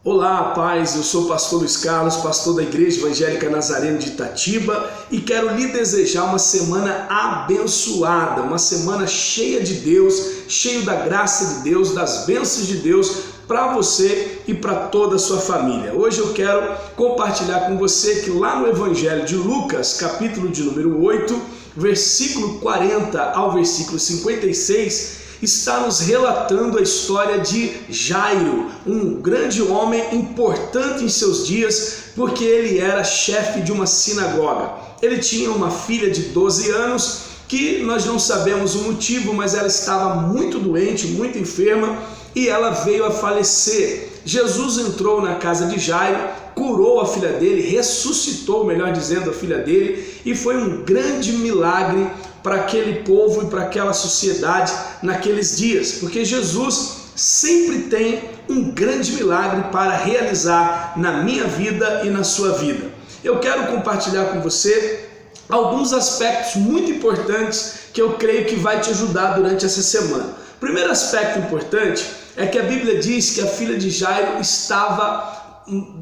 Olá, paz, eu sou o pastor Luiz Carlos, pastor da Igreja Evangélica Nazareno de Itatiba e quero lhe desejar uma semana abençoada, uma semana cheia de Deus, cheio da graça de Deus, das bênçãos de Deus para você e para toda a sua família. Hoje eu quero compartilhar com você que lá no Evangelho de Lucas, capítulo de número 8, versículo 40 ao versículo 56, está nos relatando a história de Jairo, um grande homem importante em seus dias, porque ele era chefe de uma sinagoga. Ele tinha uma filha de 12 anos, que nós não sabemos o motivo, mas ela estava muito doente, muito enferma, e ela veio a falecer. Jesus entrou na casa de Jairo, curou a filha dele, ressuscitou, melhor dizendo, a filha dele, e foi um grande milagre para aquele povo e para aquela sociedade naqueles dias, porque Jesus sempre tem um grande milagre para realizar na minha vida e na sua vida. Eu quero compartilhar com você alguns aspectos muito importantes que eu creio que vai te ajudar durante essa semana. O primeiro aspecto importante é que a Bíblia diz que a filha de Jairo estava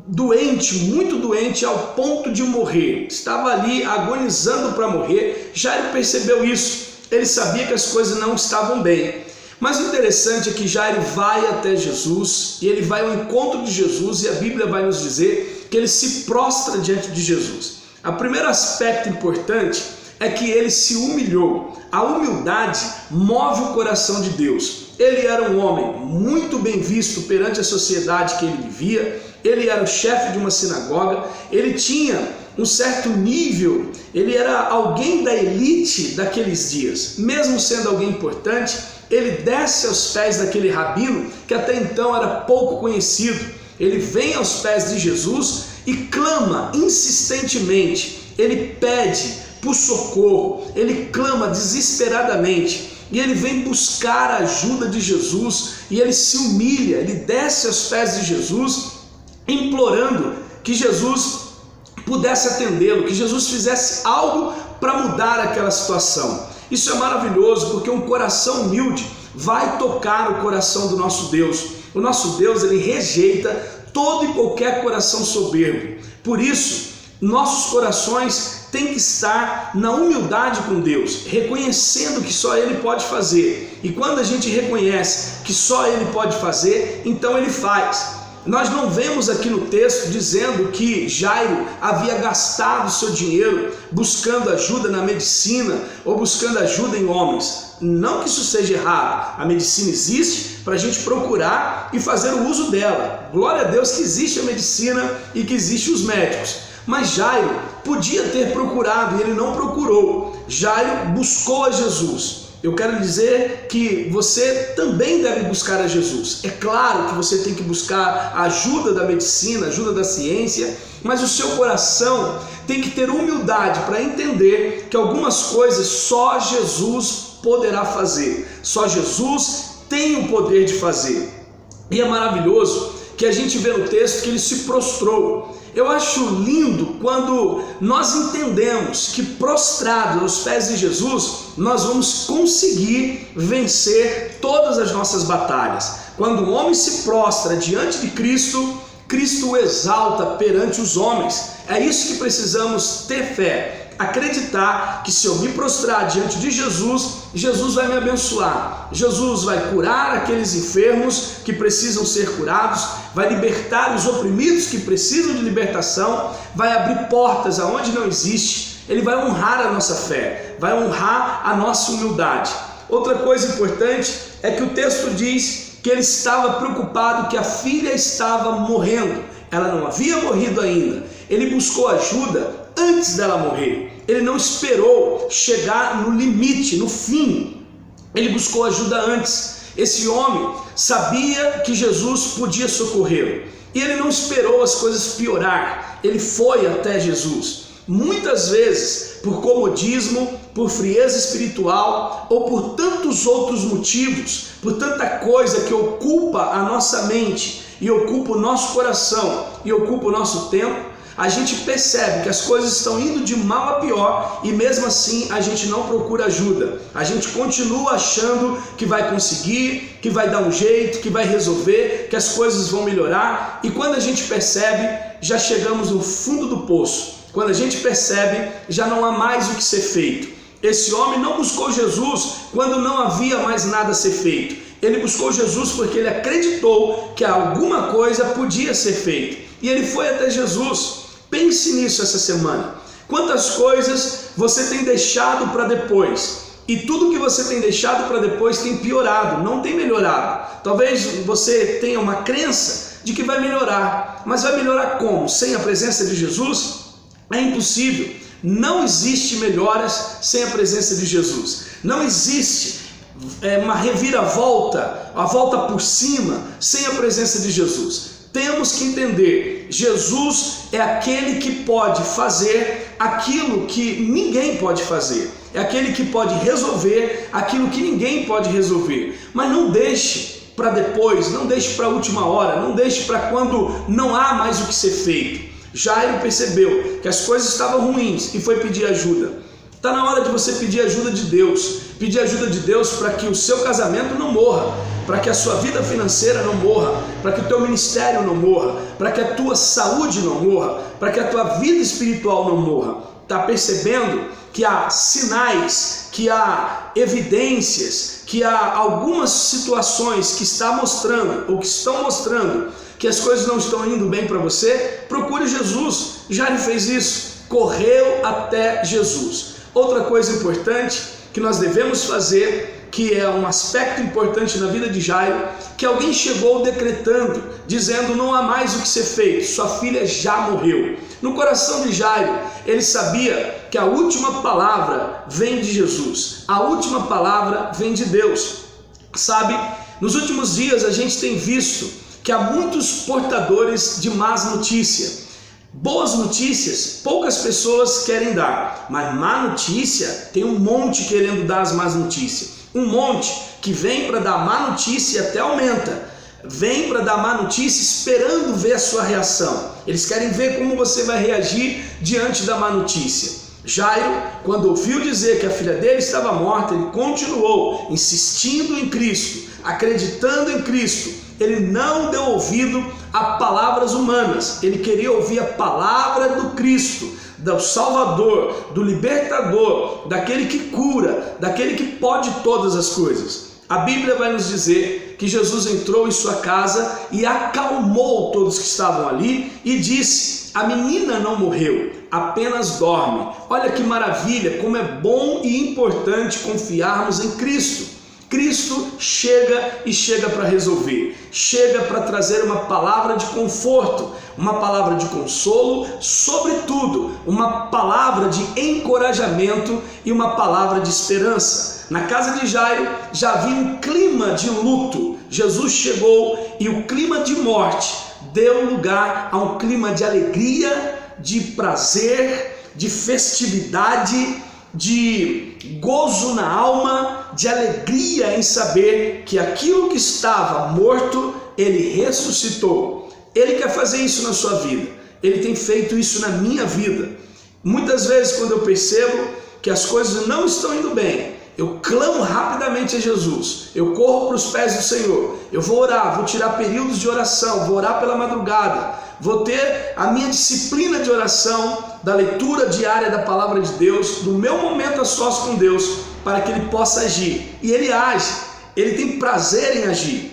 doente, muito doente, ao ponto de morrer, estava ali agonizando para morrer. Jairo percebeu isso, ele sabia que as coisas não estavam bem, mas o interessante é que Jairo vai até Jesus, e ele vai ao encontro de Jesus, e a Bíblia vai nos dizer que ele se prostra diante de Jesus. O primeiro aspecto importante é que ele se humilhou. A humildade move o coração de Deus. Ele era um homem muito bem visto perante a sociedade que ele vivia, ele era o chefe de uma sinagoga, ele tinha um certo nível, ele era alguém da elite daqueles dias. Mesmo sendo alguém importante, ele desce aos pés daquele rabino que até então era pouco conhecido. Ele vem aos pés de Jesus e clama insistentemente, ele pede por socorro, ele clama desesperadamente. E ele vem buscar a ajuda de Jesus, e ele se humilha, ele desce aos pés de Jesus, implorando que Jesus pudesse atendê-lo, que Jesus fizesse algo para mudar aquela situação. Isso é maravilhoso, porque um coração humilde vai tocar o coração do nosso Deus. O nosso Deus, ele rejeita todo e qualquer coração soberbo. Por isso, nossos corações têm que estar na humildade com Deus, reconhecendo que só Ele pode fazer. E quando a gente reconhece que só Ele pode fazer, então Ele faz. Nós não vemos aqui no texto dizendo que Jairo havia gastado seu dinheiro buscando ajuda na medicina ou buscando ajuda em homens. Não que isso seja errado. A medicina existe para a gente procurar e fazer o uso dela. Glória a Deus que existe a medicina e que existem os médicos. Mas Jairo podia ter procurado e ele não procurou. Jairo buscou a Jesus. Eu quero dizer que você também deve buscar a Jesus. É claro que você tem que buscar a ajuda da medicina, a ajuda da ciência, mas o seu coração tem que ter humildade para entender que algumas coisas só Jesus poderá fazer. Só Jesus tem o poder de fazer. E é maravilhoso que a gente vê no texto que ele se prostrou. Eu acho lindo quando nós entendemos que prostrados aos pés de Jesus, nós vamos conseguir vencer todas as nossas batalhas. Quando o homem se prostra diante de Cristo, Cristo o exalta perante os homens. É isso que precisamos ter fé. Acreditar que se eu me prostrar diante de Jesus, Jesus vai me abençoar. Jesus vai curar aqueles enfermos que precisam ser curados, vai libertar os oprimidos que precisam de libertação, vai abrir portas aonde não existe. Ele vai honrar a nossa fé, vai honrar a nossa humildade. Outra coisa importante é que o texto diz que ele estava preocupado que a filha estava morrendo. Ela não havia morrido ainda. Ele buscou ajuda antes dela morrer. Ele não esperou chegar no limite, no fim. Ele buscou ajuda antes. Esse homem sabia que Jesus podia socorrê-lo. E ele não esperou as coisas piorar. Ele foi até Jesus. Muitas vezes, por comodismo, por frieza espiritual ou por tantos outros motivos, por tanta coisa que ocupa a nossa mente e ocupa o nosso coração e ocupa o nosso tempo, a gente percebe que as coisas estão indo de mal a pior e mesmo assim a gente não procura ajuda. A gente continua achando que vai conseguir, que vai dar um jeito, que vai resolver, que as coisas vão melhorar, e quando a gente percebe, já chegamos no fundo do poço. Quando a gente percebe, já não há mais o que ser feito. Esse homem não buscou Jesus quando não havia mais nada a ser feito. Ele buscou Jesus porque ele acreditou que alguma coisa podia ser feita. E ele foi até Jesus. Pense nisso essa semana. Quantas coisas você tem deixado para depois? E tudo que você tem deixado para depois tem piorado, não tem melhorado. Talvez você tenha uma crença de que vai melhorar. Mas vai melhorar como? Sem a presença de Jesus? É impossível. Não existe melhoras sem a presença de Jesus. Não existe uma reviravolta, a volta por cima, sem a presença de Jesus. Temos que entender, Jesus é aquele que pode fazer aquilo que ninguém pode fazer. É aquele que pode resolver aquilo que ninguém pode resolver. Mas não deixe para depois, não deixe para a última hora, não deixe para quando não há mais o que ser feito. Jairo percebeu que as coisas estavam ruins e foi pedir ajuda. Está na hora de você pedir ajuda de Deus. Pedir ajuda de Deus para que o seu casamento não morra, para que a sua vida financeira não morra, para que o teu ministério não morra, para que a tua saúde não morra, para que a tua vida espiritual não morra. Está percebendo que há sinais, que há evidências, que há algumas situações que estão mostrando que as coisas não estão indo bem para você? Procure Jesus. Jairo fez isso, correu até Jesus. Outra coisa importante que nós devemos fazer, que é um aspecto importante na vida de Jairo, que alguém chegou decretando, dizendo: não há mais o que ser feito, sua filha já morreu. No coração de Jairo, ele sabia que a última palavra vem de Jesus, a última palavra vem de Deus. Sabe, nos últimos dias a gente tem visto que há muitos portadores de más notícias. Boas notícias, poucas pessoas querem dar, mas má notícia, tem um monte querendo dar as más notícias. Um monte que vem para dar má notícia e até aumenta. Vem para dar má notícia esperando ver a sua reação. Eles querem ver como você vai reagir diante da má notícia. Jairo, quando ouviu dizer que a filha dele estava morta, ele continuou insistindo em Cristo, acreditando em Cristo. Ele não deu ouvido a palavras humanas, ele queria ouvir a palavra do Cristo, do Salvador, do Libertador, daquele que cura, daquele que pode todas as coisas. A Bíblia vai nos dizer que Jesus entrou em sua casa e acalmou todos que estavam ali e disse: a menina não morreu, apenas dorme. Olha que maravilha, como é bom e importante confiarmos em Cristo. Cristo chega e chega para resolver, chega para trazer uma palavra de conforto, uma palavra de consolo, sobretudo uma palavra de encorajamento e uma palavra de esperança. Na casa de Jairo já havia um clima de luto. Jesus chegou e o clima de morte deu lugar a um clima de alegria, de prazer, de festividade, de gozo na alma, de alegria em saber que aquilo que estava morto, ele ressuscitou. Ele quer fazer isso na sua vida, ele tem feito isso na minha vida. Muitas vezes, quando eu percebo que as coisas não estão indo bem, eu clamo rapidamente a Jesus, eu corro para os pés do Senhor, eu vou orar, vou tirar períodos de oração, vou orar pela madrugada, vou ter a minha disciplina de oração, da leitura diária da palavra de Deus, do meu momento a sós com Deus, para que Ele possa agir. E Ele age, Ele tem prazer em agir,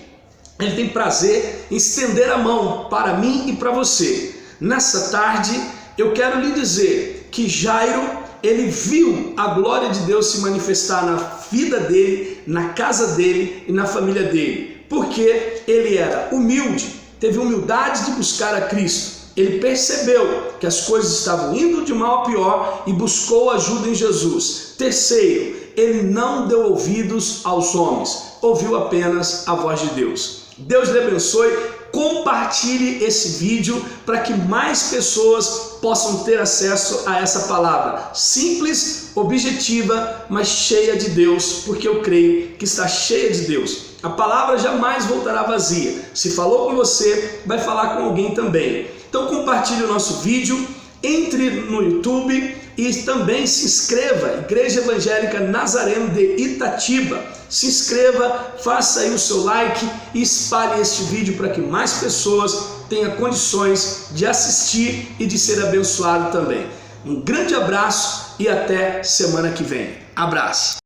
Ele tem prazer em estender a mão para mim e para você. Nessa tarde eu quero lhe dizer que Jairo, ele viu a glória de Deus se manifestar na vida dele, na casa dele e na família dele, porque ele era humilde, teve humildade de buscar a Cristo. Ele percebeu que as coisas estavam indo de mal a pior e buscou ajuda em Jesus. Terceiro, ele não deu ouvidos aos homens, ouviu apenas a voz de Deus. Deus lhe abençoe. Compartilhe esse vídeo para que mais pessoas possam ter acesso a essa palavra simples, objetiva, mas cheia de Deus, porque eu creio que está cheia de Deus. A palavra jamais voltará vazia. Se falou com você, vai falar com alguém também. Então compartilhe o nosso vídeo, entre no YouTube e também se inscreva, Igreja Evangélica Nazareno de Itatiba. Se inscreva, faça aí o seu like e espalhe este vídeo para que mais pessoas tenham condições de assistir e de ser abençoado também. Um grande abraço e até semana que vem. Abraço!